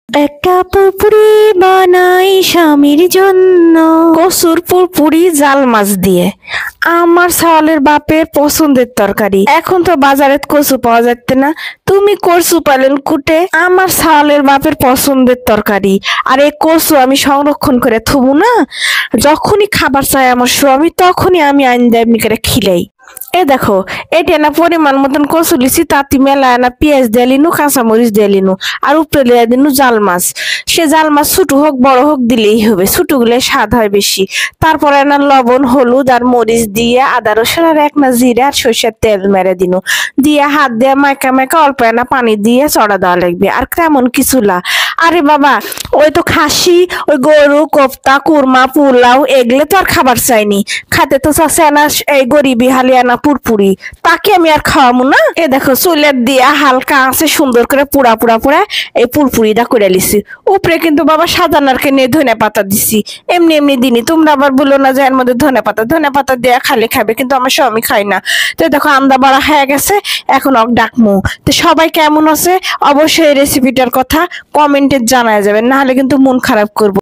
একটা পুরপুরি বানাই স্বামীর জন্য। কচুর পুরপুরি জাল মাছ দিয়ে আমার ছাওয়ালের বাপের পছন্দের তরকারি। এখন তো বাজারে কচু পাওয়া যাচ্ছে না, তুমি কচু পালেন কুটে আমার ছাওয়ালের বাপের পছন্দের তরকারি। আর এই কচু আমি সংরক্ষণ করে থবো না, যখনই খাবার চাই আমার স্বামী তখনই আমি আইন দেয় এমনি করে খিলাই। এ দেখো, এটা না পরিমাণ মতন কচু লিছি, তাঁতি মেলা না পেঁয়াজ দিয়ে লিনু, কাঁচামরিচ দিয়ে লিনু, আর উপরে লিয়া দিনু জাল মাছ। সে জাল মাছ ছোট হোক বড় হোক দিলেই হবে, ছোট গুলো স্বাদ হয় বেশি। তারপরে না লবণ হলুদ আর মরিচ দিয়ে আদা রসুন আর এক না জিরে আর সর্ষের তেল মেরে দিনু, দিয়ে হাত দিয়ে মাইকা মাইকা অল্প না পানি দিয়ে চড়া দেওয়া লাগবে। আর তেমন কিছু না। আরে বাবা, ওই তো খাসি, ওই গরু কোপ্তা কুরমা পোলাও এগুলো তো আর খাবার চাইনি, খাতে তো চাচ্ছে না এই গরিবি হালিয়ানা পুরপুরি, তাকে আমি আর খাওয়াবো না। এ দেখো চুলের দিয়া হালকা আছে সুন্দর করে পুরা পুরা পুরা এই পুরপুরিটা করে লিছি। উপরে কিন্তু বাবা সাজানারকে নিয়ে ধনে পাতা দিছি, এমনি এমনি দিনি। তোমরা আবার বলো না যে এর মধ্যে ধনে পাতা দেয়া খালে খাবে, কিন্তু আমার স্বামী খাই না। তো দেখো আমদা বাড়া হয়ে গেছে, এখন অক ডাকমু। তো সবাই কেমন আছে অবশ্যই রেসিপিটার কথা কমেন্টে জানায় যাবেন, নাহলে কিন্তু মন খারাপ করবো।